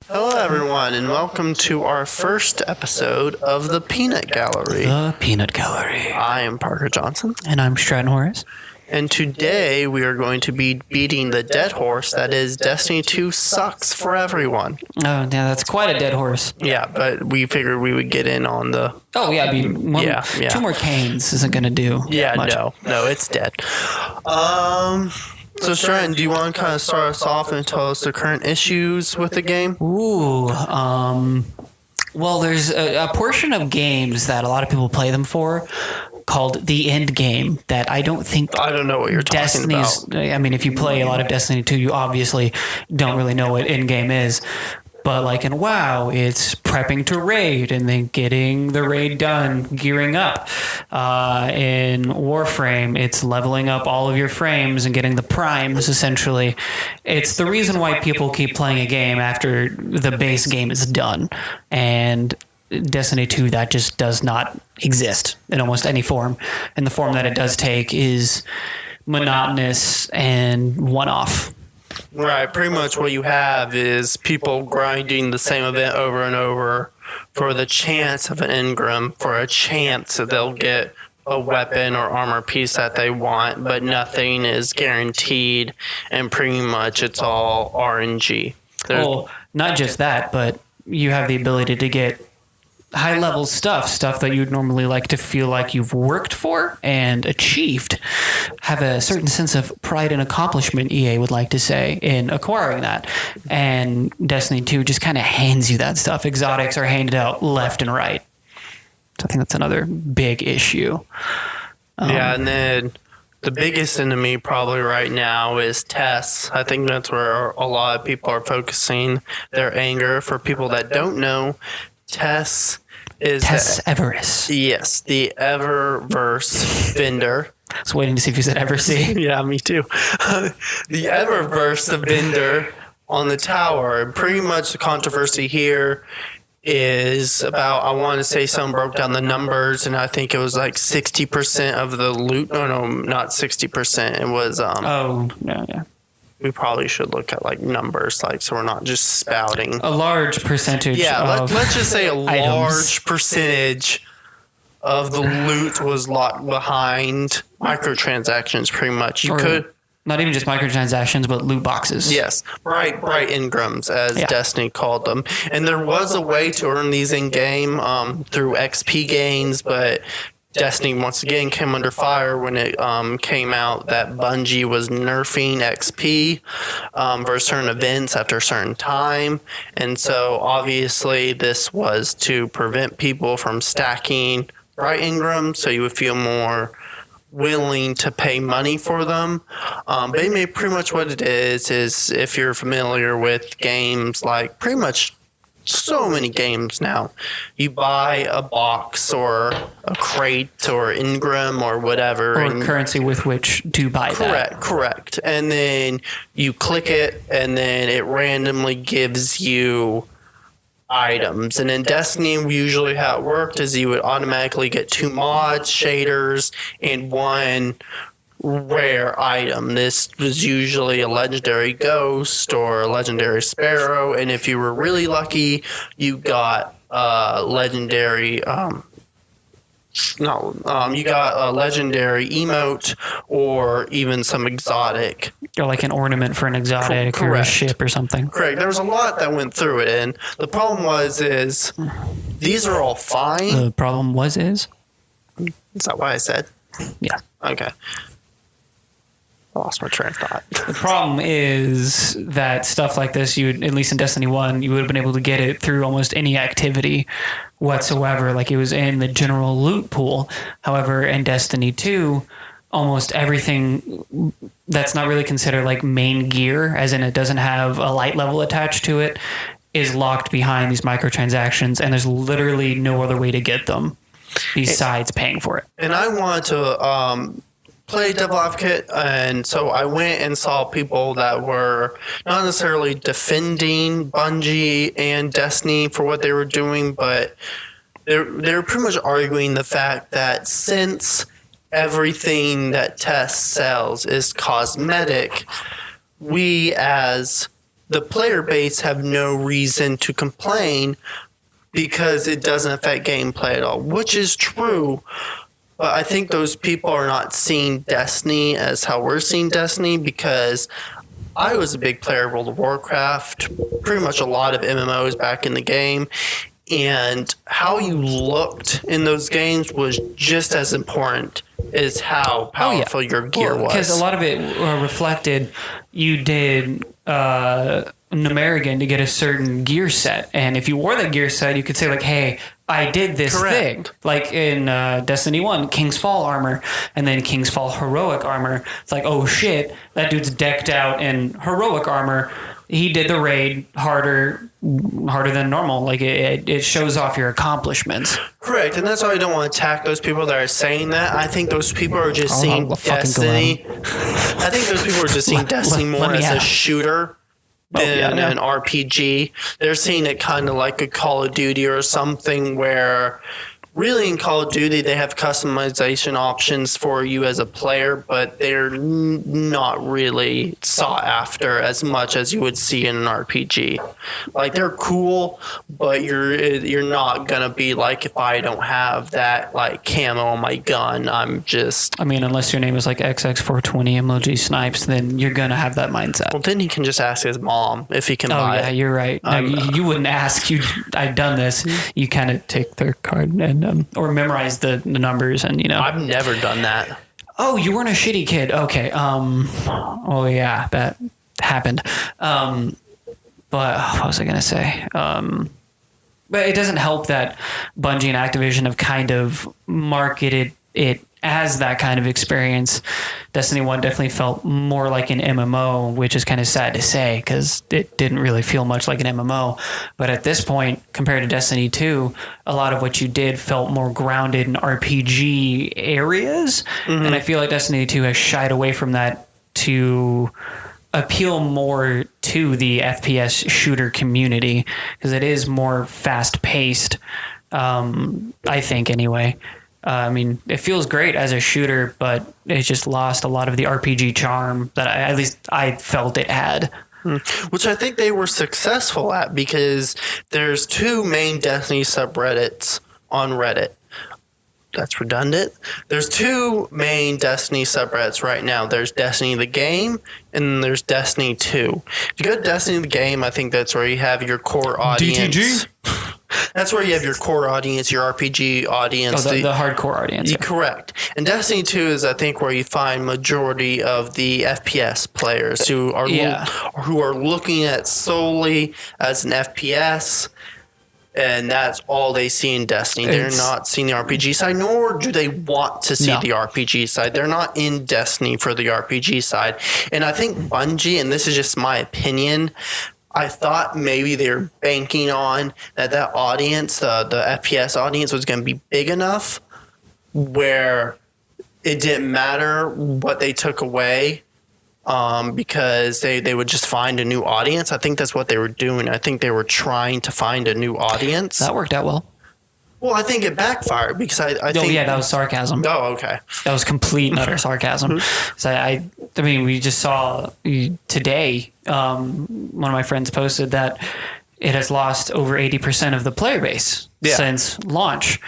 Hello, everyone, and welcome to our first episode of the Peanut Gallery. The Peanut Gallery. I am Parker Johnson. And I'm Stratton Horace. And today we are going to be beating the dead horse that is Destiny 2 sucks for everyone. Oh, yeah, that's quite a dead horse. Yeah, but we figured we would get in on the... Oh, yeah, I mean, two more canes isn't going to do much. No, it's dead. So, Stratton, do you want to kind of start us off and tell us the current issues with the game? Ooh, well, there's a portion of games that a lot of people play them for called the end game that I don't know what you're talking about. I mean, if you play a lot of Destiny 2, you obviously don't really know what end game is. But like in WoW, it's prepping to raid and then getting the raid done, gearing up. In Warframe, it's leveling up all of your frames and getting the primes, essentially. It's the reason why people keep playing a game after the base game is done. And Destiny 2, that just does not exist in almost any form. And the form that it does take is monotonous and one-off. Right, pretty much what you have is people grinding the same event over and over for the chance of an engram, for a chance that they'll get a weapon or armor piece that they want, but nothing is guaranteed, and pretty much it's all RNG. Well, not just that, but you have the ability to get high-level stuff that you'd normally like to feel like you've worked for and achieved. Have a certain sense of pride and accomplishment, EA would like to say, in acquiring that. And Destiny 2 just kind of hands you that stuff. Exotics are handed out left and right. So I think that's another big issue. Yeah, and then the biggest enemy probably right now is tests. I think that's where a lot of people are focusing their anger. For people that don't know, Tess Everest. Yes, the Eververse vendor. I was waiting to see if you said Eversea. Yeah, me too. The Eververse vendor on the tower. And pretty much the controversy here is about, I want to say someone broke down the numbers, and I think it was like 60% of the loot. No, not 60%. It was... yeah. We probably should look at like numbers, like, so we're not just spouting. A large percentage. Yeah, let's just say a items. large percentage of the loot was locked behind microtransactions. Pretty much, you could not even just microtransactions, but loot boxes. Yes, bright engrams, as Destiny called them. And there was a way to earn these in game through XP gains, but Destiny once again came under fire when it came out that Bungie was nerfing XP for certain events after a certain time. And so obviously this was to prevent people from stacking bright engrams, so you would feel more willing to pay money for them. But pretty much what it is if you're familiar with games like pretty much so many games now, you buy a box or a crate or engram or whatever, or currency with which to buy that. Correct. And then you click it, and then it randomly gives you items. And in Destiny, usually how it worked is you would automatically get 2 mods, shaders, and 1 rare item. This was usually a legendary ghost or a legendary sparrow, and if you were really lucky, you got a legendary you got a legendary emote or even some exotic, or like an ornament for an exotic or a ship or something. Correct. There was a lot that went through it, and the problem is these are all fine. The problem is that what I said? Yeah. Okay. I lost my train of thought. The problem is that stuff like this, at least in Destiny 1, you would have been able to get it through almost any activity whatsoever. Like it was in the general loot pool. However, in Destiny 2, almost everything that's not really considered like main gear, as in it doesn't have a light level attached to it, is locked behind these microtransactions, and there's literally no other way to get them besides paying for it. And I wanted to play devil advocate, and so I went and saw people that were not necessarily defending Bungie and Destiny for what they were doing, but they were pretty much arguing the fact that since everything that Tess sells is cosmetic, we as the player base have no reason to complain because it doesn't affect gameplay at all, which is true. But I think those people are not seeing Destiny as how we're seeing Destiny, because I was a big player of World of Warcraft, pretty much a lot of MMOs back in the game, and how you looked in those games was just as important as how powerful your gear was. Because a lot of it reflected you did Numerican to get a certain gear set, and if you wore that gear set, you could say like, hey, I did this thing. Like in Destiny 1, King's Fall armor, and then King's Fall heroic armor. It's like, oh shit, that dude's decked out in heroic armor. He did the raid harder than normal. Like it shows off your accomplishments. Correct, and that's why I don't want to attack those people that are saying that. I think those people are just seeing Destiny. I think those people are just seeing Destiny more as a shooter than an RPG. They're seeing it kind of like a Call of Duty or something, where really in Call of Duty they have customization options for you as a player, but they're not really sought after as much as you would see in an RPG. Like, they're cool, but you're not gonna be like, if I don't have that like camo on my gun, I'm just... I mean, unless your name is like XX420 emoji snipes, then you're gonna have that mindset. Well, then he can just ask his mom if he can buy it. Oh yeah, you're right. No, you wouldn't ask. I've done this. You kind of take their card and or memorize the numbers, and I've never done that. Oh, you weren't a shitty kid. Okay. Oh yeah, that happened. But what was I gonna say? But it doesn't help that Bungie and Activision have kind of marketed it as that kind of experience. Destiny 1 definitely felt more like an MMO, which is kind of sad to say because it didn't really feel much like an MMO. But at this point, compared to Destiny 2, a lot of what you did felt more grounded in RPG areas. Mm-hmm. And I feel like Destiny 2 has shied away from that to appeal more to the FPS shooter community because it is more fast-paced, I think, anyway. I mean, it feels great as a shooter, but it just lost a lot of the RPG charm that at least I felt it had. Which I think they were successful at, because there's two main Destiny subreddits on Reddit. That's redundant. There's two main Destiny subreddits right now. There's Destiny the Game, and there's Destiny 2. If you go to Destiny the Game, I think that's where you have your core audience. DTG? That's where you have your core audience, your RPG audience. Oh, the hardcore audience. Yeah. Correct. And Destiny 2 is, I think, where you find majority of the FPS players who are looking at solely as an FPS, and that's all they see in Destiny. They're not seeing the RPG side, nor do they want to see the RPG side. They're not in Destiny for the RPG side. And I think Bungie, and this is just my opinion, I thought maybe they're banking on that audience, the FPS audience, was going to be big enough where it didn't matter what they took away, because they would just find a new audience. I think that's what they were doing. I think they were trying to find a new audience. That worked out well. Well, I think it backfired because I think... Oh, yeah, that was sarcasm. Oh, okay. That was complete and utter sarcasm. So I mean, we just saw today, one of my friends posted that it has lost over 80% of the player base since launch.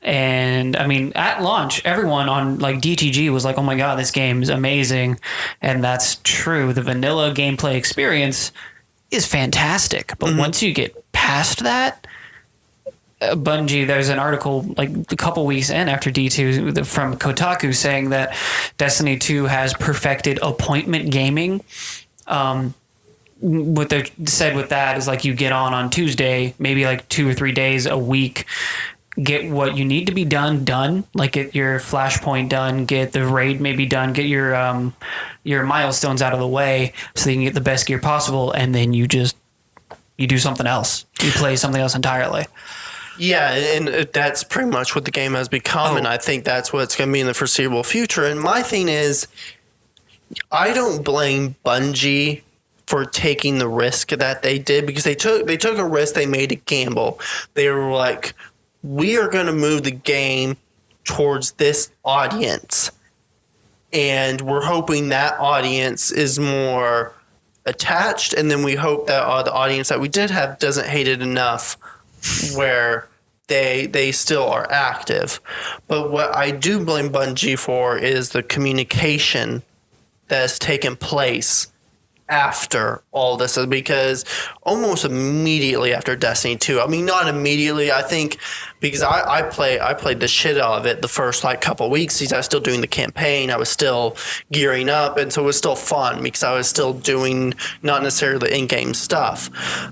And I mean, at launch, everyone on like DTG was like, oh my God, this game is amazing. And that's true. The vanilla gameplay experience is fantastic. But once you get past that, Bungie, there's an article like a couple weeks in after D2 from Kotaku saying that Destiny 2 has perfected appointment gaming. What they said with that is like you get on Tuesday, maybe like 2 or 3 days a week, get what you need to be done, like get your flashpoint done, get the raid maybe done, get your milestones out of the way so you can get the best gear possible, and then you do something else. You play something else entirely. Yeah, and that's pretty much what the game has become, and I think that's what it's going to be in the foreseeable future. And my thing is, I don't blame Bungie for taking the risk that they did, because they took a risk, they made a gamble. They were like, we are going to move the game towards this audience, and we're hoping that audience is more attached, and then we hope that the audience that we did have doesn't hate it enough where they still are active. But what I do blame Bungie for is the communication that has taken place after all this, because almost immediately after Destiny 2, I mean, not immediately, I think, because I played the shit out of it the first like couple of weeks because I was still doing the campaign, I was still gearing up, and so it was still fun because I was still doing not necessarily the in-game stuff.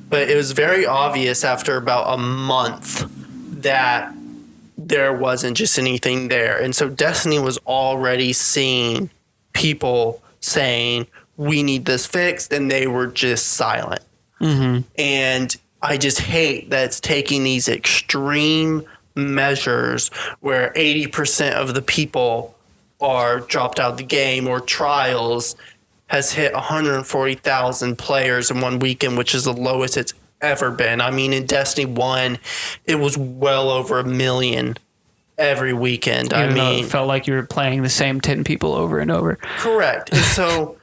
But it was very obvious after about a month that there wasn't just anything there. And so Destiny was already seeing people saying, we need this fixed, and they were just silent. Mm-hmm. And I just hate that it's taking these extreme measures where 80% of the people are dropped out of the game, or trials has hit 140,000 players in one weekend, which is the lowest it's ever been. I mean, in Destiny 1, it was well over 1 million every weekend. Even though it felt like you were playing the same 10 people over and over. Correct. And so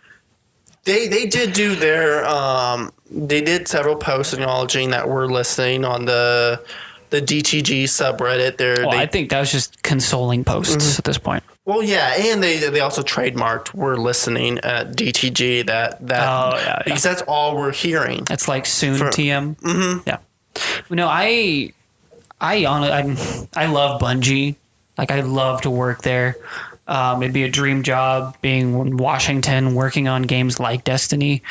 they did do their they did several posts acknowledging that we're listening on the DTG subreddit. I think that was just consoling posts at this point. Well, yeah, and they also trademarked "we're listening" at DTG. Because that's all we're hearing. That's like soon TM. Mm-hmm. Yeah. No, I love Bungie. Like, I love to work there. It'd be a dream job being in Washington, working on games like Destiny,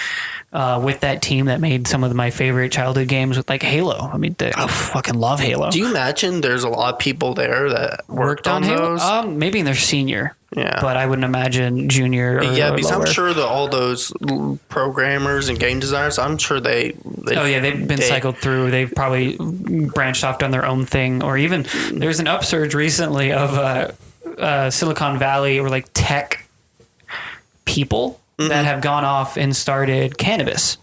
with that team that made some of my favorite childhood games with like Halo. I mean, I fucking love Halo. Do you imagine there's a lot of people there that worked on Halo? those? Maybe in their senior. Yeah. But I wouldn't imagine junior. Yeah, because I'm sure that all those programmers and game designers, I'm sure they've been cycled through. They've probably branched off, done their own thing, or even there's an upsurge recently of Silicon Valley or like tech people that have gone off and started cannabis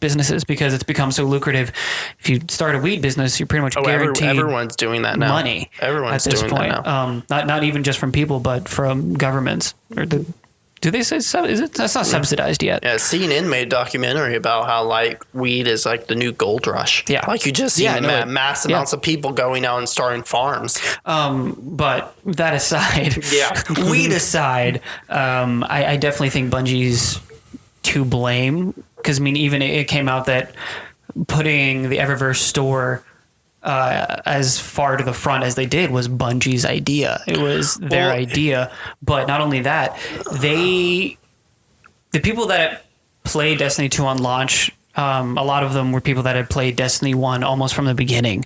businesses because it's become so lucrative. If you start a weed business, you're pretty much guaranteed. Everyone's doing that now. Money. Everyone's at this doing point. that now. Not even just from people, but from governments. Do they say that's not subsidized yet? Yeah, CNN made a documentary about how like weed is like the new gold rush. Yeah, like you just see mass amounts of people going out and starting farms. But that aside, weed aside, I definitely think Bungie's to blame, because I mean, even it came out that putting the Eververse store as far to the front as they did was Bungie's idea. It was their idea. But not only that, the people that played Destiny 2 on launch, a lot of them were people that had played Destiny 1 almost from the beginning,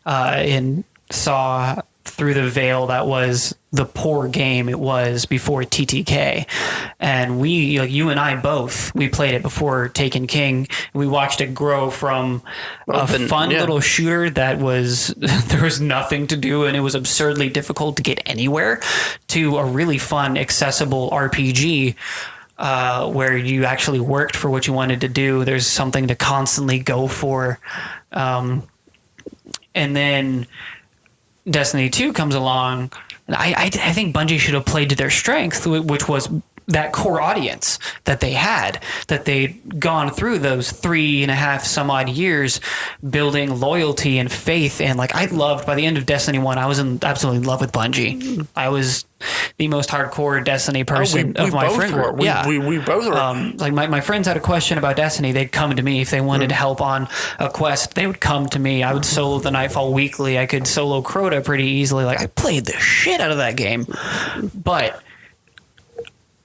and saw through the veil that was the poor game it was before TTK. And we, like you and I both, we played it before Taken King. We watched it grow from a fun little shooter that was, there was nothing to do and it was absurdly difficult to get anywhere, to a really fun, accessible RPG where you actually worked for what you wanted to do. There's something to constantly go for. And then Destiny 2 comes along. I think Bungie should have played to their strength, which was that core audience that they had, that they'd gone through those 3.5 some odd years building loyalty and faith. And like, I loved, by the end of Destiny 1, I was in absolutely love with Bungie. I was the most hardcore Destiny person of my friend group. We both were. Like my friends had a question about Destiny, they'd come to me. If they wanted help on a quest, they would come to me. I would solo the Nightfall weekly. I could solo Crota pretty easily. Like, I played the shit out of that game. But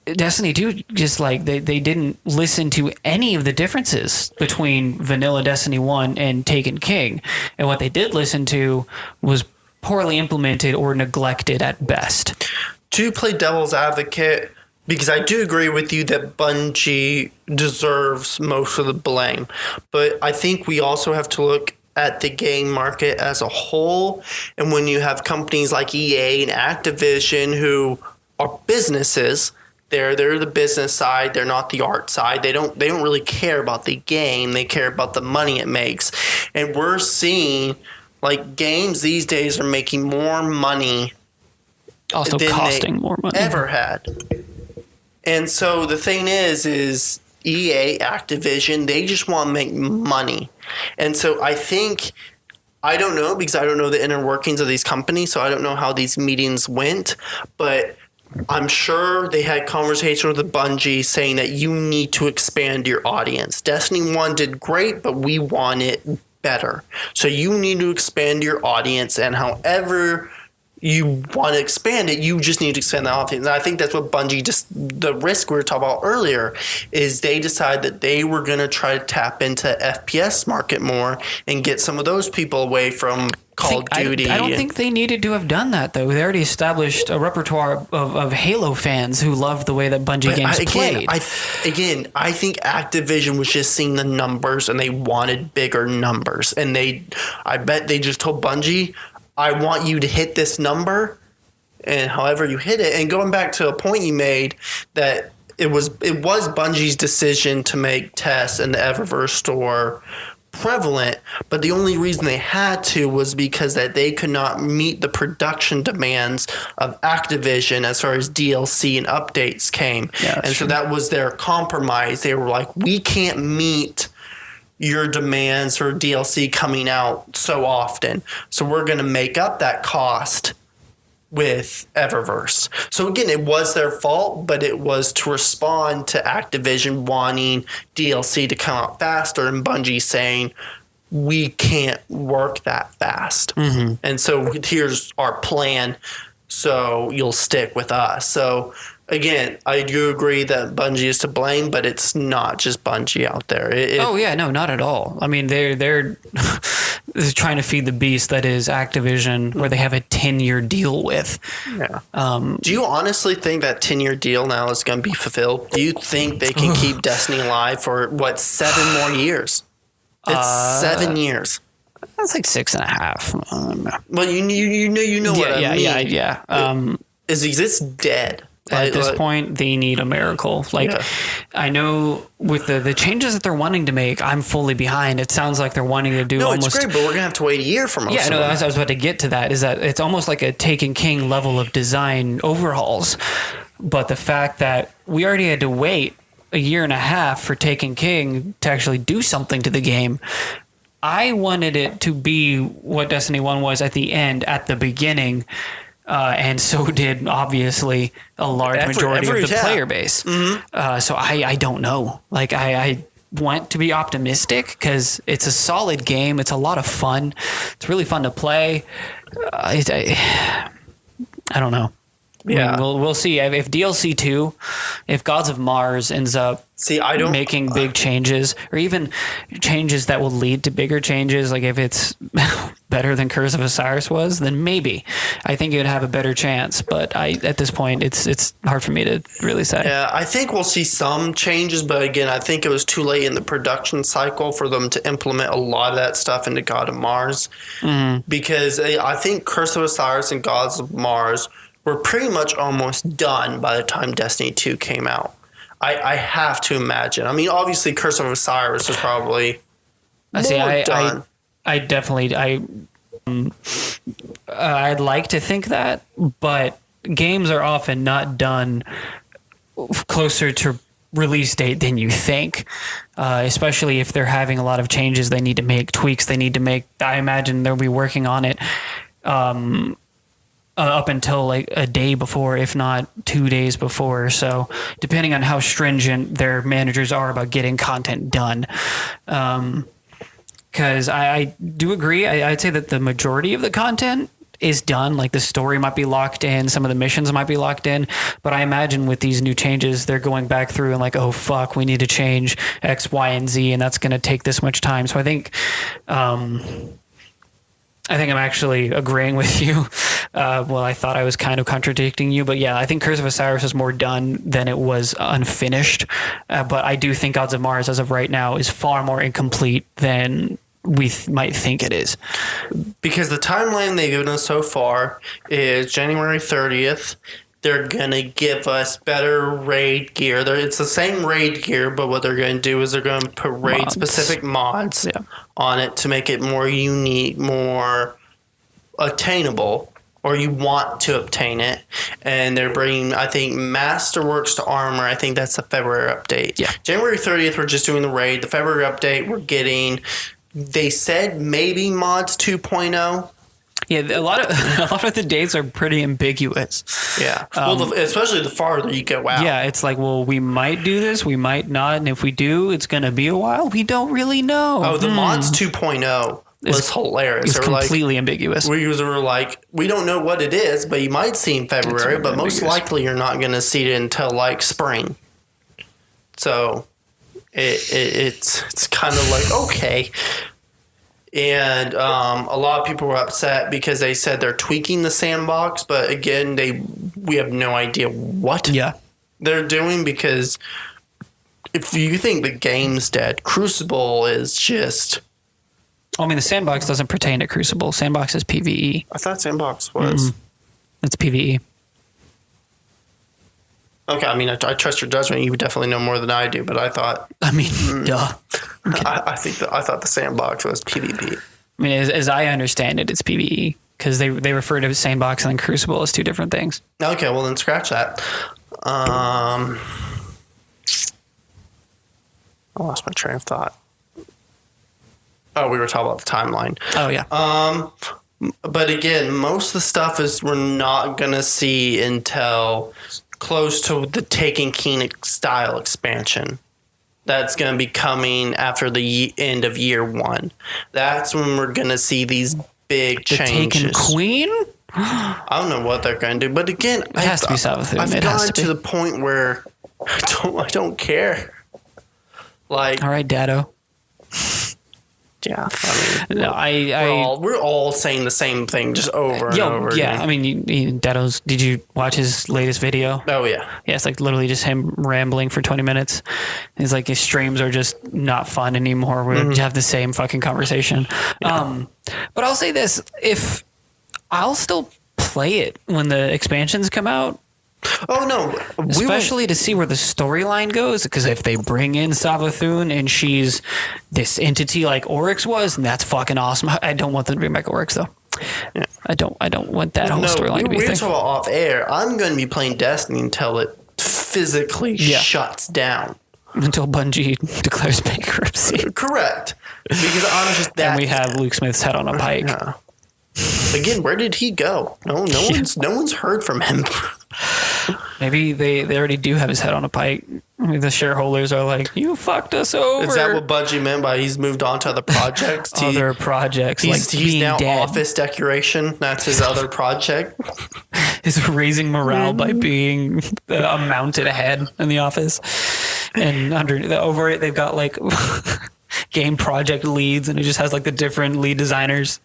Destiny 2, just like they didn't listen to any of the differences between vanilla Destiny 1 and Taken King. And what they did listen to was poorly implemented or neglected at best. To play devil's advocate, because I do agree with you that Bungie deserves most of the blame, but I think we also have to look at the game market as a whole. And when you have companies like EA and Activision who are businesses, they're the business side, they're not the art side. They don't really care about the game, they care about the money it makes. And we're seeing like games these days are making more money, also than costing more money, ever had. And so the thing is EA, Activision, they just want to make money. And so I think, I don't know, because I don't know the inner workings of these companies, so I don't know how these meetings went, but I'm sure they had conversation with the Bungie saying that you need to expand your audience. Destiny 1 did great, but we want it better. So you need to expand your audience, and however you want to expand it, you just need to expand the audience. And I think that's what Bungie the risk we were talking about earlier is they decided that they were going to try to tap into FPS market more and get some of those people away from Call of Duty. I don't think they needed to have done that, though. They already established a repertoire of Halo fans who loved the way that Bungie games played. I think Activision was just seeing the numbers and they wanted bigger numbers. And I bet they just told Bungie, I want you to hit this number, and however you hit it. And going back to a point you made, that it was Bungie's decision to make tests in the Eververse store prevalent, but the only reason they had to was because that they could not meet the production demands of Activision as far as DLC and updates came. Yeah, and so that was their compromise. They were like, we can't meet your demands for DLC coming out so often, so we're going to make up that cost with Eververse. So again, it was their fault, but it was to respond to Activision wanting DLC to come out faster and Bungie saying, we can't work that fast. Mm-hmm. And so here's our plan, so you'll stick with us. So again, I do agree that Bungie is to blame, but it's not just Bungie out there. No, not at all. I mean, they're trying to feed the beast that is Activision, where they have a 10-year deal with. Yeah. Do you honestly think that 10-year deal now is going to be fulfilled? Do you think they can keep Destiny alive for 7 more years? It's 7 years. That's like 6.5. Well, you know what I mean. Yeah. Is it's dead? At this point, they need a miracle. I know with the changes that they're wanting to make, I'm fully behind. It sounds like they're wanting to do almost... it's great, but we're going to have to wait a year for most of them. I was about to get to that, is that it's almost like a Taken King level of design overhauls. But the fact that we already had to wait a year and a half for Taken King to actually do something to the game, I wanted it to be what Destiny 1 was at the end, at the beginning. And so did, obviously, a large majority of the player base. Mm-hmm. So I don't know. Like, I want to be optimistic because it's a solid game. It's a lot of fun. It's really fun to play. I don't know. Yeah, we'll see. If DLC 2, if Gods of Mars ends up making big changes, or even changes that will lead to bigger changes, like if it's better than Curse of Osiris was, then maybe I think it would have a better chance. But at this point, it's hard for me to really say. Yeah, I think we'll see some changes, but again, I think it was too late in the production cycle for them to implement a lot of that stuff into God of Mars, because I think Curse of Osiris and Gods of Mars were pretty much almost done by the time Destiny 2 came out. I have to imagine. I mean, obviously, Curse of Osiris is probably done. I'd like to think that, but games are often not done closer to release date than you think, especially if they're having a lot of changes they need to make, tweaks they need to make. I imagine they'll be working on it up until like a day before, if not 2 days before. So depending on how stringent their managers are about getting content done. Because I do agree. I'd say that the majority of the content is done. Like the story might be locked in. Some of the missions might be locked in. But I imagine with these new changes, they're going back through and like, oh, fuck, we need to change X, Y, and Z. And that's going to take this much time. So I think I'm actually agreeing with you. I thought I was kind of contradicting you, but yeah, I think Curse of Osiris is more done than it was unfinished. But I do think Gods of Mars, as of right now, is far more incomplete than we might think it is. Because the timeline they've given us so far is January 30th. They're going to give us better raid gear. It's the same raid gear, but what they're going to do is they're going to put raid-specific mods on it to make it more unique, more attainable, or you want to obtain it. And they're bringing, I think, Masterworks to Armor. I think that's the February update. Yeah. January 30th, we're just doing the raid. The February update, we're getting, they said maybe mods 2.0. Yeah, a lot of the dates are pretty ambiguous. Yeah, especially the farther you go out. Yeah, it's like, well, we might do this, we might not, and if we do, it's going to be a while. We don't really know. Oh, the mods 2.0 was hilarious. It's completely ambiguous. We were like, we don't know what it is, but you might see in February, but most likely you're not going to see it until like spring. So it's kind of like, okay. And a lot of people were upset because they said they're tweaking the sandbox, but again, we have no idea what they're doing, because if you think the game's dead, Crucible is just... I mean, the sandbox doesn't pertain to Crucible. Sandbox is PvE. I thought sandbox was... It's PvE. Okay, I mean, I trust your judgment. You would definitely know more than I do, but I thought... I mean, duh. Okay. I thought the sandbox was PvP. I mean, as I understand it, it's PvE, because they refer to sandbox and Crucible as two different things. Okay, well then scratch that. I lost my train of thought. Oh, we were talking about the timeline. Oh yeah. But again, most of the stuff is we're not gonna see until close to the Taken King style expansion. That's going to be coming after the end of year 1. That's when we're going to see these big changes. Taken Queen? I don't know what they're going to do, but again, it has to be Savathun. I've gotten to the point where I don't care. Like, all right, Dado. Yeah, I mean, no, we're all saying the same thing just over and over again. Yeah, I mean, Dado's. Did you watch his latest video? Oh yeah, it's like literally just him rambling for 20 minutes. He's like, his streams are just not fun anymore. We have the same fucking conversation. Yeah. But I'll say this: if I'll still play it when the expansions come out. Oh no! Especially to see where the storyline goes, because if they bring in Savathun and she's this entity like Oryx was, and that's fucking awesome. I don't want them to bring back Oryx though. Yeah. I don't want that whole storyline to be a thing. We're talking off air. I'm going to be playing Destiny until it physically shuts down. Until Bungie declares bankruptcy. Correct. Because I'm just that. And we have Luke Smith's head on a pike. Yeah. Again, where did he go? No one's heard from him. Maybe they already do have his head on a pike. I mean, the shareholders are like, you fucked us over. Is that what Bungie meant by he's moved on to other projects? Other projects. He's now dead. Office Decoration. That's his other project. Is raising morale by being a mounted head in the office. And over it, they've got like... game project leads, and it just has like the different lead designers.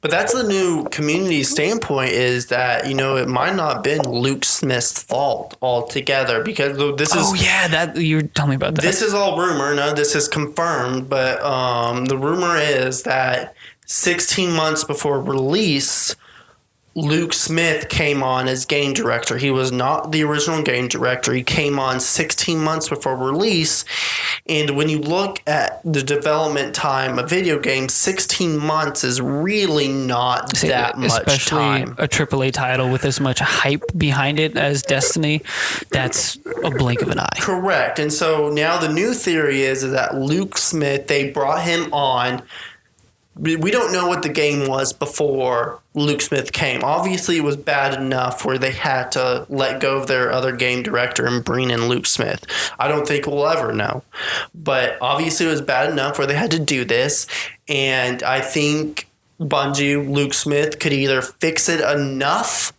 But that's the new community standpoint, is that, it might not have been Luke Smith's fault altogether, because this is... Oh yeah, that you tell me about that. This is all rumor. No, this is confirmed, but the rumor is that 16 months before release, Luke Smith came on as game director. He was not the original game director. He came on 16 months before release. And when you look at the development time of video games, 16 months is really not that much time. Especially a AAA title with as much hype behind it as Destiny, that's a blink of an eye. Correct. And so now the new theory is that Luke Smith, they brought him on. We don't know what the game was before Luke Smith came. Obviously, it was bad enough where they had to let go of their other game director and bring in Luke Smith. I don't think we'll ever know. But obviously, it was bad enough where they had to do this. And I think Bungie, Luke Smith, could either fix it enough,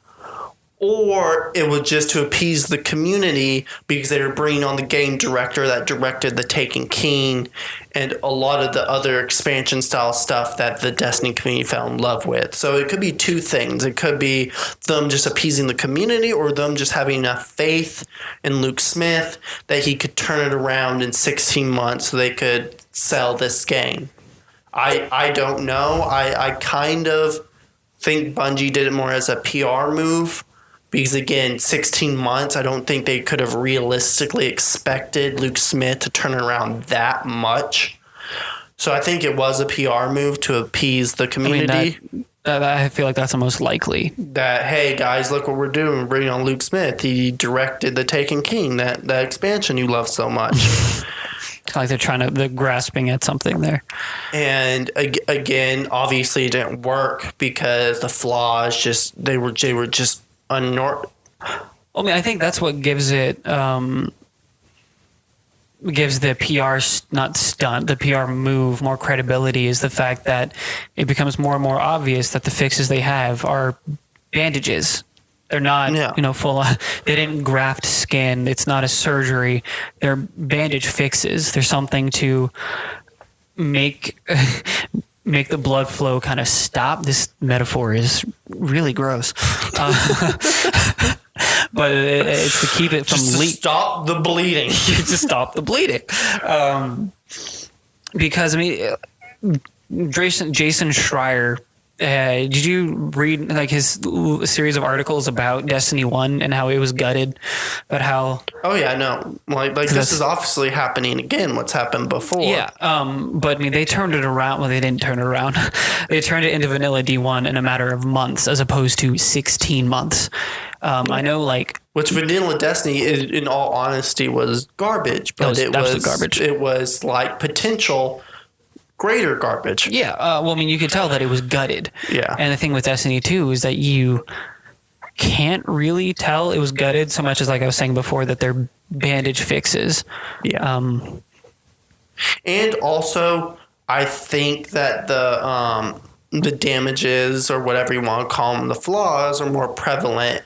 or it was just to appease the community because they were bringing on the game director that directed the Taken King and a lot of the other expansion style stuff that the Destiny community fell in love with. So it could be two things. It could be them just appeasing the community, or them just having enough faith in Luke Smith that he could turn it around in 16 months so they could sell this game. I don't know. I kind of think Bungie did it more as a PR move. Because, again, 16 months, I don't think they could have realistically expected Luke Smith to turn around that much. So I think it was a PR move to appease the community. I feel like that's the most likely. That, hey guys, look what we're doing. We're bringing on Luke Smith. He directed the Taken King, that expansion you love so much. It's like they're grasping at something there. And again, obviously it didn't work because the flaws they were just unnormal. I mean, I think that's what gives it gives the PR the PR move more credibility, is the fact that it becomes more and more obvious that the fixes they have are bandages. They're not, full on. They didn't graft skin. It's not a surgery. They're bandage fixes. They're something to make the blood flow kind of stop. This metaphor is really gross. But it's to keep it from leak. Stop the bleeding. To stop the bleeding. Because, I mean, Jason Schreier, did you read like his series of articles about Destiny 1 and how it was gutted? About how... Oh, yeah, no. Like this is obviously happening again, what's happened before. Yeah, but I mean, they turned it around. Well, they didn't turn it around. They turned it into vanilla D1 in a matter of months as opposed to 16 months. I know, like... Which vanilla Destiny, in all honesty, was garbage. But it was garbage. It was like potential... greater garbage. Yeah. Well, I mean, you could tell that it was gutted. Yeah. And the thing with Destiny 2 is that you can't really tell it was gutted so much as, like I was saying before, that they're bandage fixes. Yeah. And also, I think that the damages, or whatever you want to call them, the flaws, are more prevalent,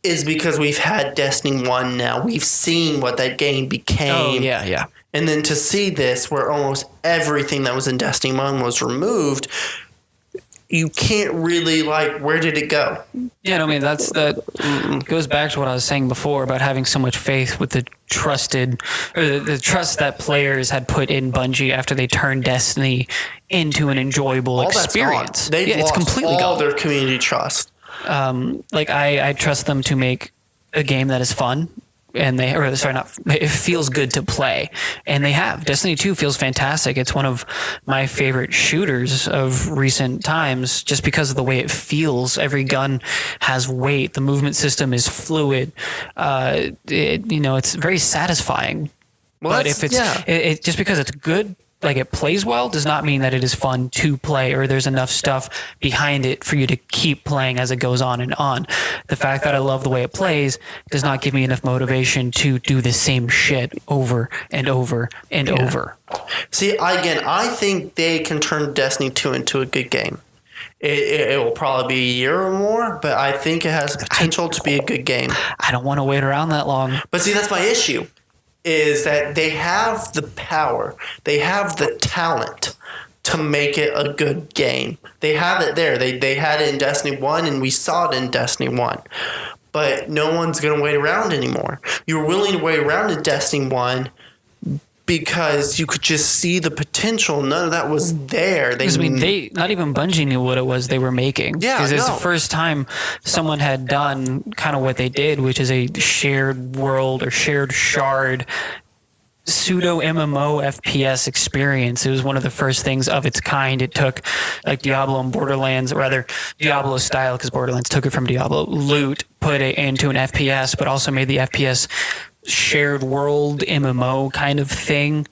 is because we've had Destiny 1 now. We've seen what that game became. Oh, yeah. And then to see this, where almost everything that was in Destiny 1 was removed, you can't really, like, where did it go? Yeah, no, I mean, that goes back to what I was saying before about having so much faith with the trust that players had put in Bungie after they turned Destiny into an enjoyable experience. They've lost completely all their community trust. Like, I trust them to make a game that is fun. And it feels good to play. And they have. Destiny 2 feels fantastic. It's one of my favorite shooters of recent times just because of the way it feels. Every gun has weight. The movement system is fluid. It's very satisfying. Well, but if it's just because it's good, like it plays well, does not mean that it is fun to play or there's enough stuff behind it for you to keep playing as it goes on and on. The fact that I love the way it plays does not give me enough motivation to do the same shit over and over and over. See, again, I think they can turn Destiny 2 into a good game. It will probably be a year or more, but I think it has potential to be a good game. I don't want to wait around that long. But see, that's my issue. Is that they have the power, they have the talent to make it a good game. They have it there. They had it in Destiny 1, and we saw it in Destiny 1. But no one's going to wait around anymore. You were willing to wait around in Destiny 1 because you could just see the potential. None of that was there. Not even Bungie knew what it was they were making. Yeah, because it's the first time someone had done kind of what they did, which is a shared world or shared shard pseudo MMO FPS experience. It was one of the first things of its kind. It took like Diablo and Borderlands, or rather Diablo style, because Borderlands took it from Diablo, loot, put it into an FPS, but also made the FPS shared world MMO kind of thing.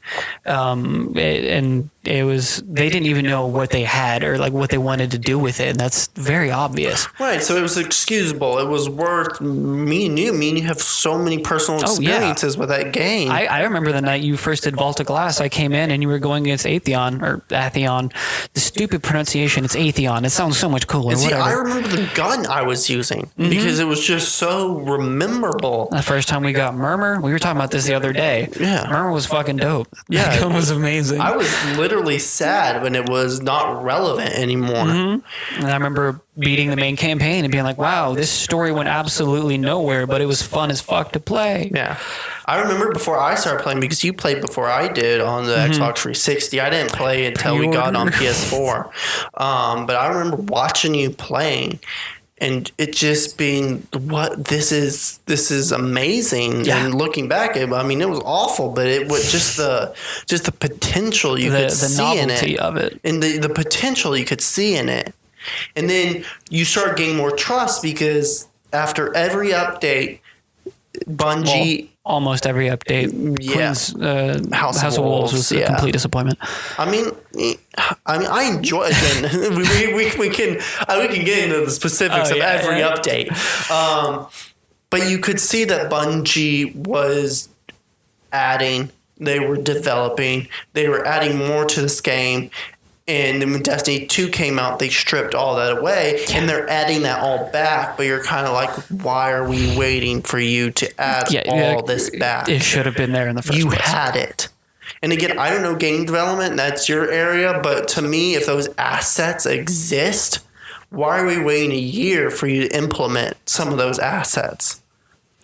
And it was, they didn't even know what they had or like what they wanted to do with it. And that's very obvious. Right. So it was excusable. It was worth me and you have so many personal experiences with that game. I remember the night you first did Vault of Glass. I came in and you were going against Atheon. The stupid pronunciation. It's Atheon. It sounds so much cooler. And see, I remember the gun I was using because it was just so memorable. The first time we got Murmur, we were talking about this the other day. Yeah. Murmur was fucking dope. Yeah. That gun was amazing. I was literally sad when it was not relevant anymore. And I remember beating the main campaign and being like, wow, this story went absolutely nowhere, but it was fun as fuck to play. Yeah. I remember before I started playing, because you played before I did on the Xbox 360. I didn't play until we got on PS4. But I remember watching you playing and it just being, this is amazing. Yeah. And looking back, I mean, it was awful, but it was just the potential you could see in it. The novelty of it. And the potential you could see in it. And then you start gaining more trust because after every update, Bungie... almost every update. Queen's House of Wolves was a complete disappointment. I mean, I enjoy. Again, we can get into the specifics of every update, but you could see that Bungie was adding. They were developing. They were adding more to this game. And then when Destiny 2 came out, they stripped all that away, and they're adding that all back. But you're kind of like, why are we waiting for you to add all this back? It should have been there in the first place. You had it. And again, I don't know game development. That's your area. But to me, if those assets exist, why are we waiting a year for you to implement some of those assets?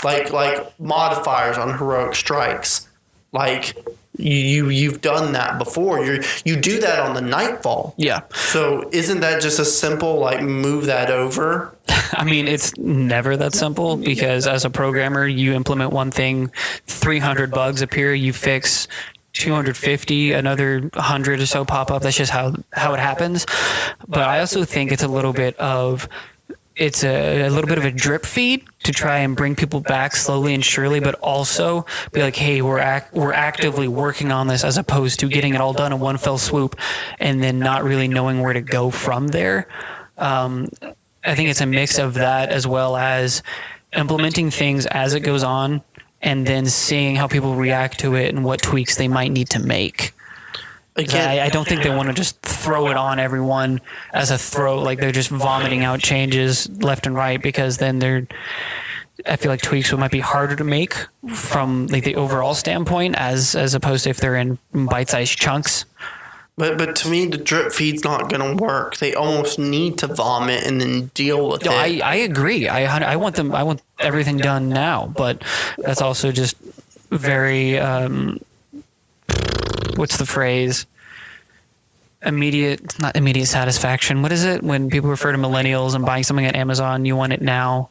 Like modifiers on heroic strikes. Like... You've done that before. You do that on the Nightfall. Yeah. So isn't that just a simple move that over? I mean, it's never that simple because as a programmer, you implement one thing, 300 bugs appear, you fix 250, another 100 or so pop up. That's just how it happens. But I also think it's a little bit of a drip feed to try and bring people back slowly and surely, but also be like, hey, we're actively working on this, as opposed to getting it all done in one fell swoop and then not really knowing where to go from there. I think it's a mix of that as well as implementing things as it goes on and then seeing how people react to it and what tweaks they might need to make. Again, I don't think they want to just throw it on everyone as a throw, like they're just vomiting out changes left and right, because then I feel like tweaks might be harder to make from the overall standpoint as opposed to if they're in bite-sized chunks. But to me, the drip feed's not going to work. They almost need to vomit and then deal with it. I agree. I want everything done now, but that's also just very what's the phrase? Not immediate satisfaction. What is it when people refer to millennials and buying something at Amazon? You want it now.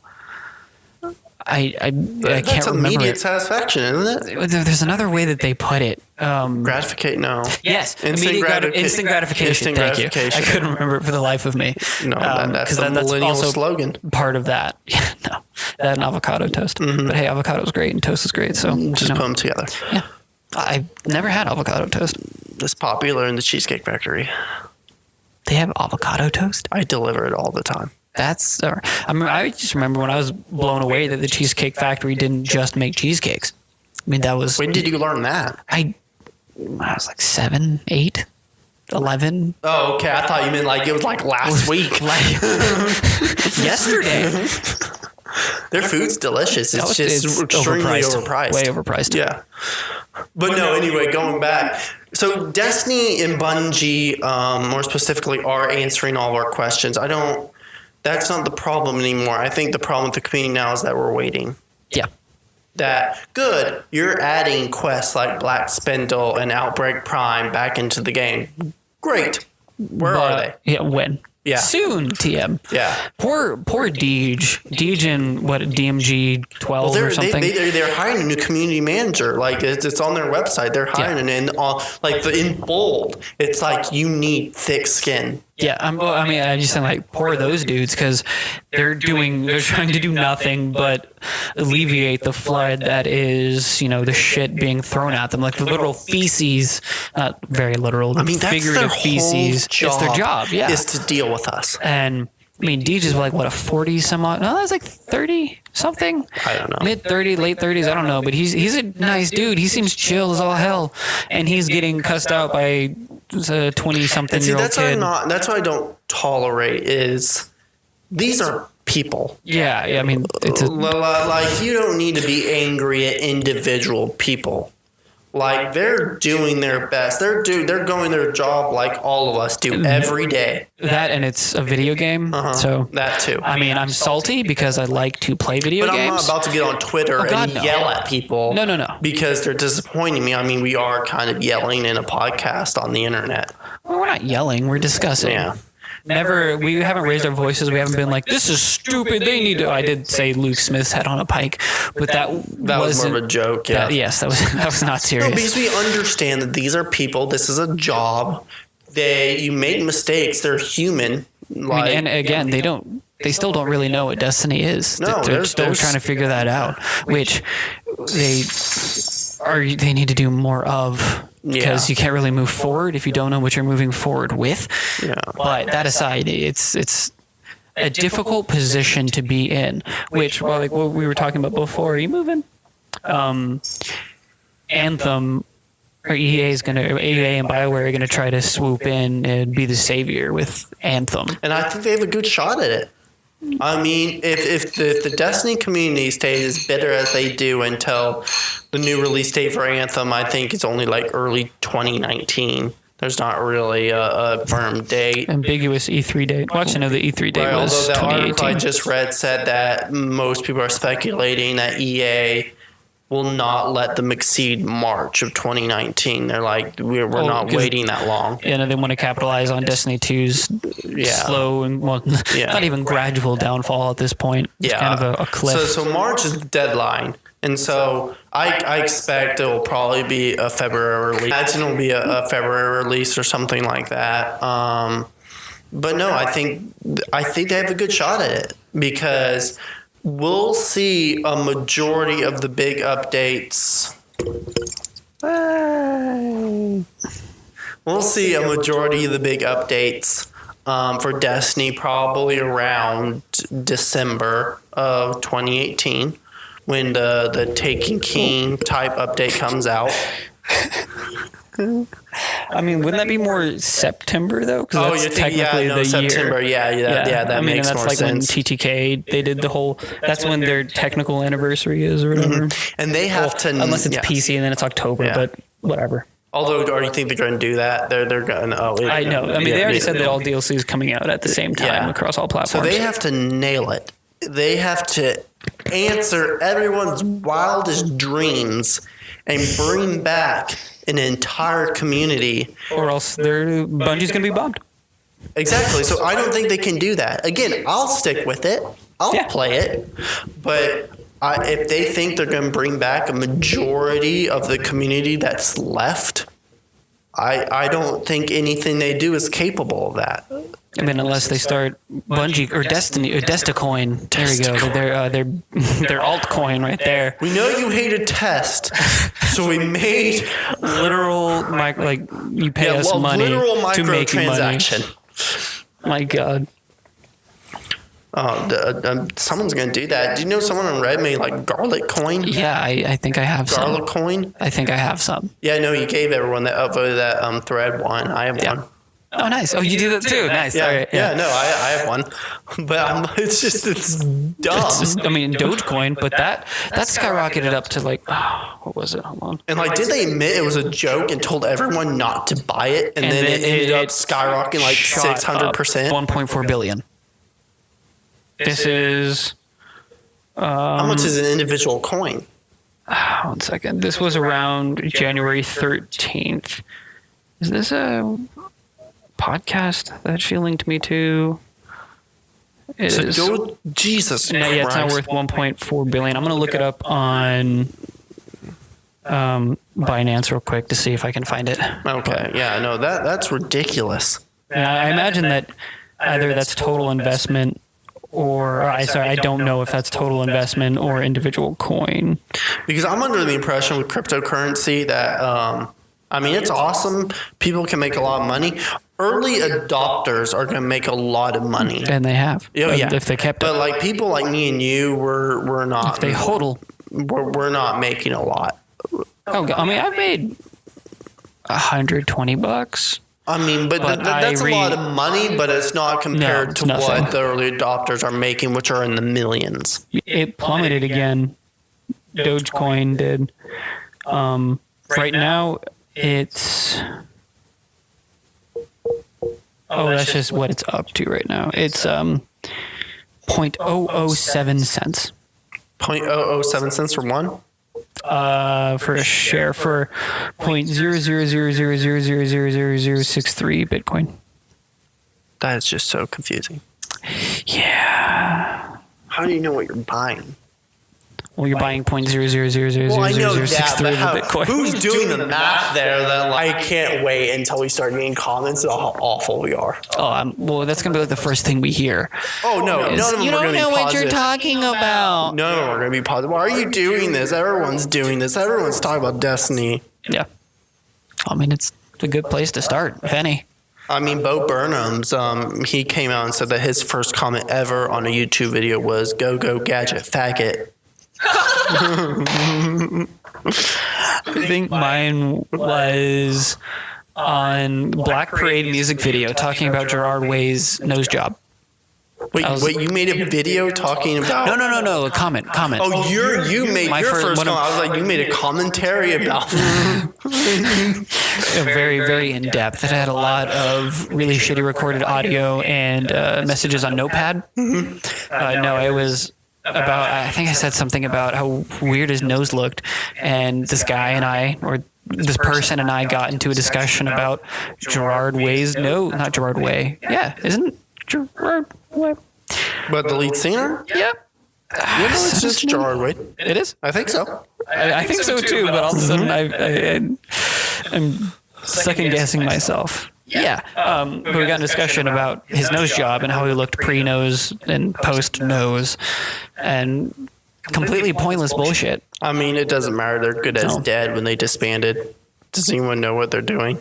I can't remember. That's immediate satisfaction, isn't it? There's another way that they put it. Gratification. No. Yes. Instant gratification. Thank you. I couldn't remember it for the life of me. No, that's the millennial slogan. Part of that. Yeah, no. That and avocado toast. Mm-hmm. But hey, avocado's great and toast is great. So just put them together. Yeah. I've never had avocado toast. It's popular in the Cheesecake Factory. They have avocado toast? I deliver it all the time. I just remember when I was blown away that the Cheesecake Factory didn't just make cheesecakes. I mean, that was... When did you learn that? I was like 7, 8, 11. Oh, okay. I thought you meant it was last week. Yesterday. Their food's delicious. It's just extremely overpriced. Way overpriced. Yeah. But no, anyway, going back. So Destiny and Bungie, more specifically, are answering all of our questions. That's not the problem anymore. I think the problem with the community now is that we're waiting. Yeah. Good. You're adding quests like Black Spindle and Outbreak Prime back into the game. Great. Where are they? Yeah, when? Yeah. Soon, TM. Yeah. Poor Deej. Deej in DMG 12 or something. They're hiring a new community manager. It's on their website. They're hiring in bold. It's you need thick skin. Yeah, I just think poor those dudes, because they're trying to do nothing but alleviate the flood that is, the shit being thrown at them, the literal feces, not very literal, figurative feces. It's their job, yeah, is to deal with us. And Deej is a 40 some odd. No, that's 30 something. I don't know. Mid 30, late 30s. I don't know, but he's a nice dude. He seems chill as all hell, and he's getting cussed out by a 20-something-year-old kid. That's what I don't tolerate is these are people. Yeah. I mean, you don't need to be angry at individual people. They're doing their best. They're going their job like all of us do every day. That, and it's a video game. So that too. I mean, I'm salty because I like to play video games. But I'm not about to get on Twitter and yell at people. No. Because they're disappointing me. I mean, we are kind of yelling in a podcast on the internet. Well, we're not yelling. We're discussing. Yeah. We haven't raised our voices. We haven't been this is stupid. They need to. I did say Luke Smith's head on a pike, but that was more of a joke. Yeah. Yes, that was not serious. No, because we understand that these are people. This is a job. You make mistakes. They're human. I mean, and again, they still don't really know what Destiny is. No, they're still trying to figure that out, which they need to do more of, because you can't really move forward if you don't know what you're moving forward with. Yeah. But that aside, it's a difficult position to be in, which, well, like what we were talking about before, are you moving? Anthem, or EA and BioWare are gonna try to swoop in and be the savior with Anthem. And I think they have a good shot at it. I mean, if the Destiny community stays as bitter as they do until the new release date for Anthem, I think it's only like early 2019. There's not really a firm date. Ambiguous E3 date. Well, actually, no, the E3 date was although that 2018. article I just read said that most people are speculating that EA will not let them exceed March of 2019. They're like, we're not waiting that long. Yeah, no, they want to capitalize on Destiny 2's slow and not even gradual downfall at this point. It's kind of a cliff. So March is the deadline. And so I expect it will probably be a February release. I imagine it will be a February release or something like that. But no, I think they have a good shot at it, because we'll see a majority of the big updates. We'll see a majority of the big updates for Destiny probably around December of 2018, when the Taken King type update comes out. I mean, wouldn't that be more September though? Because that's technically the September. year. Yeah, that makes that's more like sense. When TTK they did the whole. That's when their technical anniversary is, or whatever. Mm-hmm. And they have to, unless it's PC and then it's October, but whatever. Although, do you think they're going to do that? They're going. I know. I mean, they already said that all DLC is coming out at the same time across all platforms. So they have to nail it. They have to answer everyone's wildest dreams and bring back an entire community, or else Bungie's going to be bombed. Exactly. So I don't think they can do that. Again, I'll stick with it. I'll play it. But if they think they're going to bring back a majority of the community that's left, I don't think anything they do is capable of that. I mean, unless they start Bungie or Destiny or Desticoin. There we go. Their altcoin right there. We know you hated Test, so we made literal you pay us money to make you money. My God. Someone's going to do that. Do you know someone on Red made like garlic coin? Yeah, I think I have some. Garlic coin? I think I have some. Yeah, no, you gave everyone that upvoted that thread one. I have one. Oh, nice. Oh, you do that too. Nice. Yeah, right. No, I have one. But it's dumb. I mean, Dogecoin, but that skyrocketed up to what was it? Hold on. And did they admit it was a joke and told everyone not to buy it? And then it ended up skyrocketing 600%? 1.4 billion. This is... how much is an individual coin? 1 second. This was around January 13th. Is this a podcast that she linked me to? Jesus Christ. Yeah, it's not worth 1.4 billion. I'm going to look it up on Binance real quick to see if I can find it. Okay. Yeah, no, that's ridiculous. I imagine that either that's total investment or I don't know if that's total investment or individual coin. Because I'm under the impression with cryptocurrency that it's awesome. People can make a lot of money. Early adopters are going to make a lot of money. And they have. Oh, yeah. If they kept it. But people like me and you, we're not. If they hodl. We're not making a lot. Oh, I mean, I've made $120. I mean, but that's a lot of money, but it's not compared to what the early adopters are making, which are in the millions. It plummeted again. Dogecoin did. Right now, it's... Oh, that's just what it's up to right now. It's 0.007 cents. 0.007 cents for one? For a share for 0.00000000063 Bitcoin. That is just so confusing. Yeah. How do you know what you're buying? Well, you're buying 0.00000063 Well, I know of that, but the Bitcoin. who's doing the math there? That I can't wait until we start getting comments on how awful we are. Oh, well, that's gonna be like the first thing we hear. Oh no, none of them You are don't going to be know what positive. you're talking about. None of them are going to be positive. Why are you doing this? Everyone's doing this. Everyone's talking about Destiny. Yeah. I mean, it's a good place to start, if any. I mean, Bo Burnham's, he came out and said that his first comment ever on a YouTube video was, "Go, go, gadget, faggot." I think mine was on Black Parade music video talking about Gerard Way's nose job. Wait, you made a video talking about... No, a comment. Oh, you made your first comment. I was like, you made a commentary about... Very, very in-depth. It had a lot of really shitty recorded audio and messages on Notepad. No, it was about... I think I said something about how weird his nose looked, and this guy and I, or this person and I, got into a discussion about Gerard Way's nose. Not Gerard Way. Yeah, isn't it Gerard Way? But the lead singer? Yep. It's just Gerard Way. It is? I think so. I think so too, but all of a sudden I'm second guessing myself. Yeah. But we got in a discussion about his nose job and how he looked pre-nose and post-nose, and completely pointless bullshit. I mean, it doesn't matter. They're good as dead when they disbanded. Does anyone know what they're doing?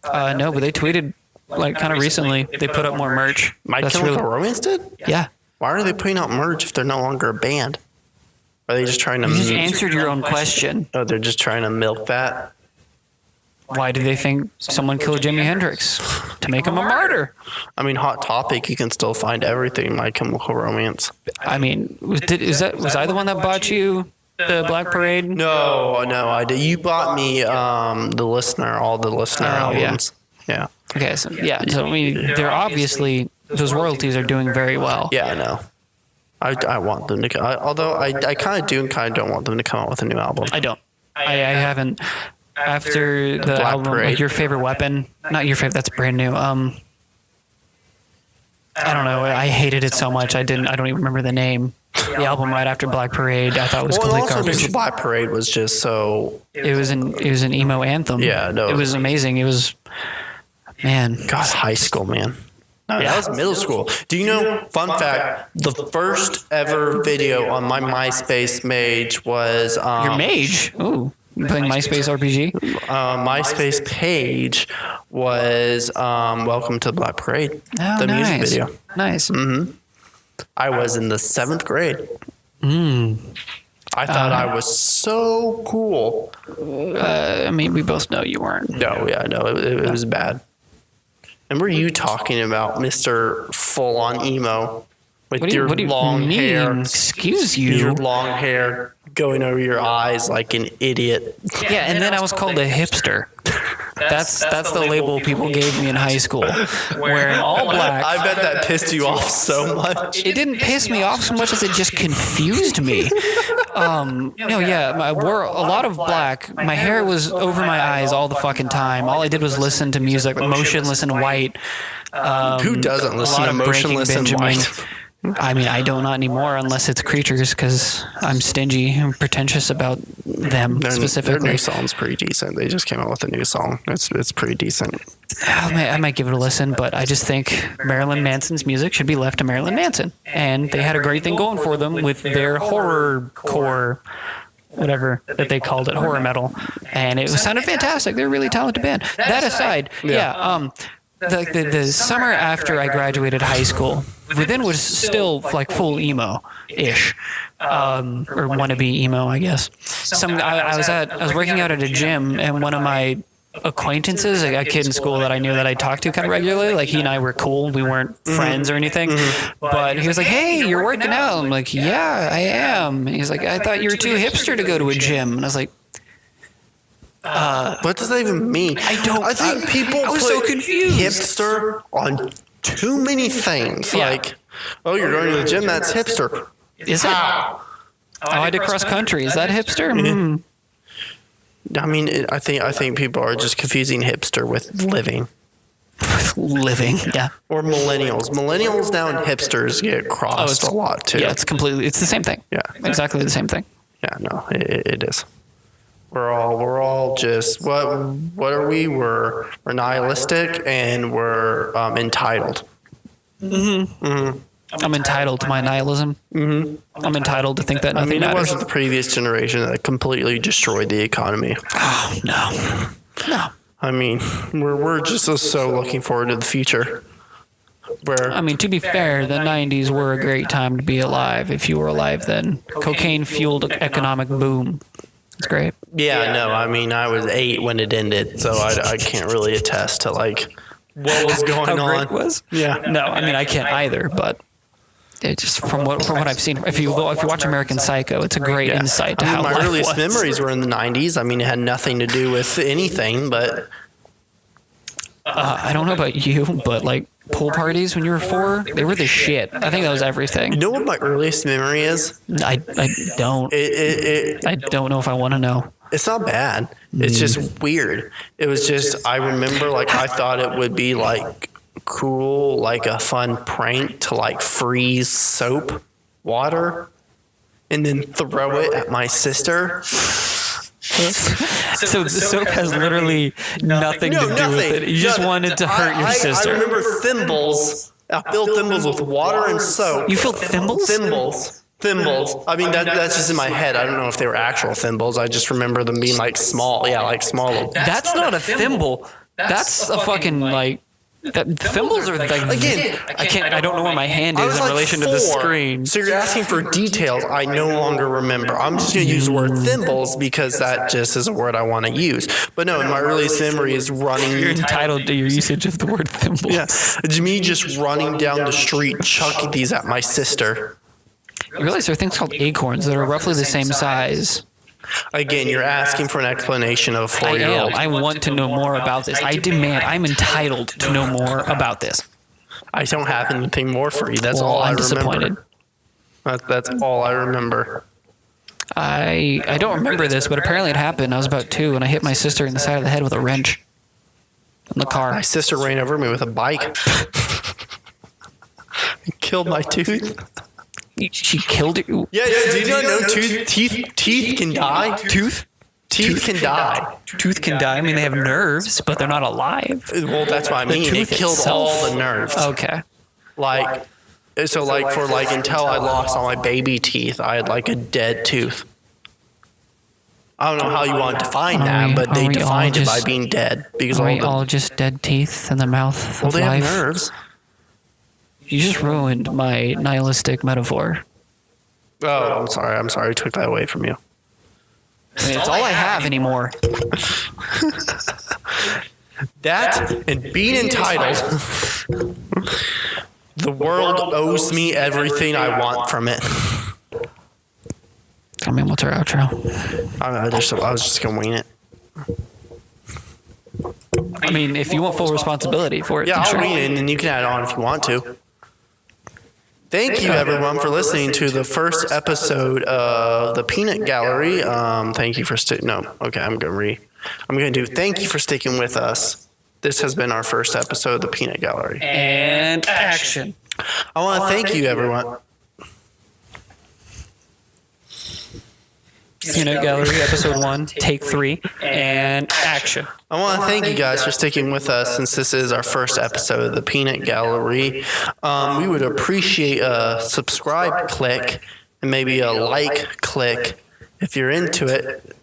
No, but they tweeted like kind of recently. They put up more merch. My Chemical Romance did? Yeah. Why are they putting out merch if they're no longer a band? Are they just trying to... You just answered your own question. Oh, they're just trying to milk that? Why do they think someone killed Jimi Hendrix? To make him a martyr. I mean, Hot Topic, you can still find everything My Chemical Romance. I mean, was I the one that bought you the Black Parade? No, I did. You bought me all the listener albums. Yeah. Okay, so I mean, they're obviously, those royalties are doing very well. Yeah, I know. I want them to, although I kind of do and kind of don't want them to come out with a new album. I don't. I haven't. After the album, like Your Favorite Weapon, not Your Favorite, that's brand new. I don't know. I hated it so much. I don't even remember the name. The album right after Black Parade, I thought was complete garbage. Black Parade was just so... It was an emo anthem. Yeah, no. It was amazing. It was, man. God, high school, man. No, that was middle school. Do you know, fun fact, the first ever video on my MySpace page was... Your mage? Ooh. Playing MySpace RPG? MySpace page was Welcome to the Black Parade. Oh, the music video. Nice. Mm-hmm. I was in the 7th grade. I thought I was so cool. I mean, we both know you weren't. No, it was bad. And were you talking about Mr. Full-on Emo with your long hair? Excuse you. Your long hair going over your eyes like an idiot. Yeah, and then I was called a hipster. That's the label people gave me in high school. Wearing all black. I bet that pissed you off so much. It didn't piss me off so much as it just confused me. I wore a lot of black. My hair was over my eyes all the fucking time. All I did was listen to music, Motionless in White. Who doesn't listen to Motionless in White? I mean, I don't, not anymore unless it's Creatures, because I'm stingy and pretentious about them specifically. Their new song's pretty decent. They just came out with a new song. It's pretty decent. I might give it a listen, but I just think Marilyn Manson's music should be left to Marilyn Manson. And they had a great thing going for them with their horrorcore, whatever that they called it, horror metal. And it sounded fantastic. They're a really talented band. That aside, the summer after I graduated high school, within was still like full emo-ish, or wannabe emo, I guess. I was working out at a gym, and one of my acquaintances, a kid in school that I knew that I talked to kind of regularly, like he and I were cool. We weren't friends or anything, but he was like, "Hey, you're working out." I'm like, "Yeah, I am." And he's like, "I thought you were too hipster to go to a gym," and I was like, what does that even mean? I think people I was put so confused. hipster on too many things. Yeah. Like, oh, you're going to the gym, that's hipster. Is it? Oh, I did cross country. Is that hipster? I mean, I think people are just confusing hipster with living. Living, yeah. Or millennials. Millennials now and hipsters get crossed a lot too. Yeah, it's the same thing. Yeah. Exactly the same thing. Yeah, no, it is. We're all just what are we? We're nihilistic and we're entitled. Mm-hmm. Mm-hmm. I'm entitled to my nihilism. Mm-hmm. I'm entitled to think that nothing matters. It wasn't the previous generation that completely destroyed the economy. Oh no. I mean, we're just so looking forward to the future. To be fair, the 90s were a great time to be alive. If you were alive then, cocaine fueled economic boom. It's great. Yeah, no, I was 8 when it ended, so I can't really attest to like what was going on. How great it was? Yeah. No, I can't either, but it just from what I've seen, if you watch American Psycho, it's a great insight to how my life earliest was. memories were in the 90s. It had nothing to do with anything, but I don't know about you, but like pool parties when you were 4, they were the shit. I think that was everything. You know what my earliest memory is? I don't. I don't know if I want to know. It's not bad. It's just weird. It was just, I remember like I thought it would be like cool, like a fun prank to like freeze soap water and then throw it at my sister. So the soap has literally nothing to do with it. You just wanted to hurt your sister. I remember thimbles. I filled thimbles with water and soap. You filled thimbles? Thimbles. That's just in my head. I don't know if they were actual thimbles. I just remember them being like small. Yeah, like small. That's not a thimble. That's a fucking like. Thimbles are like again. I don't know where my hand is in relation to the screen. So you're asking for details. I no longer remember. I'm just going to use the word thimbles because that just is a word I want to use. But no, in my earliest memory is running. You're entitled to your usage of the word thimbles. Yeah, it's me just running down the street, chucking these at my sister. You realize there are things called acorns that are roughly the same size. Again, you're asking for an explanation of a 4-year-old. I want to know more about this. I demand. I'm entitled to know more about this. I don't have anything more for you. That's all I remember. That's all I remember. I don't remember this, but apparently it happened. I was about 2, and I hit my sister in the side of the head with a wrench in the car. My sister ran over me with a bike. Killed my tooth. She killed you? Yeah. Do you not know teeth can die? Teeth can die. Tooth can die. They have nerves, but they're not alive. Well, that's what I mean. It killed all the nerves. Okay. Until I lost all my baby teeth, I had like a dead tooth. I don't know how you want to define that, but they defined it by being dead. Because all just dead teeth in the mouth of life? Well, they have nerves. You just ruined my nihilistic metaphor. Oh, I'm sorry. I took that away from you. It's all I have anymore. That and being entitled. The world owes me everything I want from it. What's our outro? I was just going to wing it. If you want full responsibility for it. Yeah, I'll wing it, and then you can add on if you want to. Thank you, everyone, for listening to the first episode of the Peanut Gallery. Thank you for I'm going to do thank you for sticking with us. This has been our first episode of the Peanut Gallery. And action. I want to thank you, everyone. Peanut Gallery, episode 1, take 3, and action. I want to thank you guys for sticking with us since this is our first episode of the Peanut Gallery. We would appreciate a subscribe click and maybe a like click if you're into it.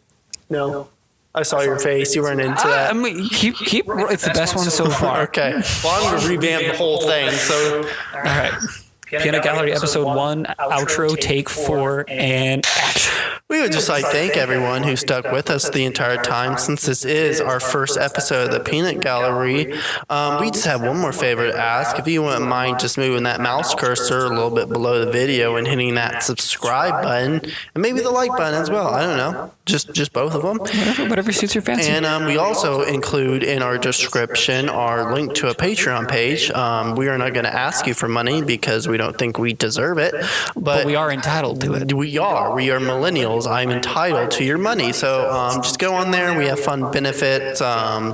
No. I saw your face. You weren't into that. Keep. It's the best one so far. Okay. Well, I'm going to revamp the whole thing. So, all right. Peanut Gallery, episode 1, outro, take 4, and action. We would just thank everyone who stuck with us the entire time since this is our first episode of the Peanut Gallery. We just have one more favor to ask. If you wouldn't mind just moving that mouse cursor a little bit below the video and hitting that subscribe button and maybe the like button as well. I don't know. Just both of them. Whatever suits your fancy. And we also include in our description our link to a Patreon page. We are not going to ask you for money because we don't think we deserve it. But we are entitled to it. We are millennials. I'm entitled to your money. So just go on there. We have fun benefits,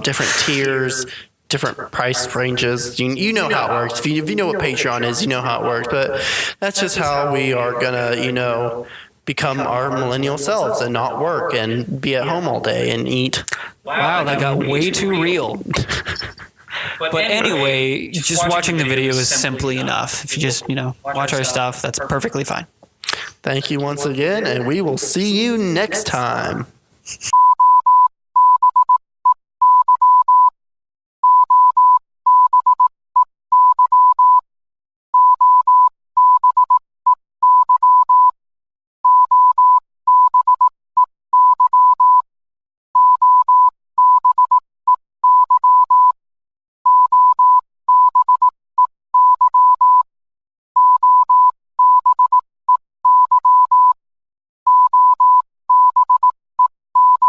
different tiers, different price ranges. You know how it works. If you know what Patreon is, you know how it works. But that's just how we are going to, become our millennial selves and not work and be at home all day and eat. Wow, that got way too real. But anyway, just watching the video is simply enough. If you just, watch our stuff, that's perfectly fine. Thank you once again, and we will see you next time.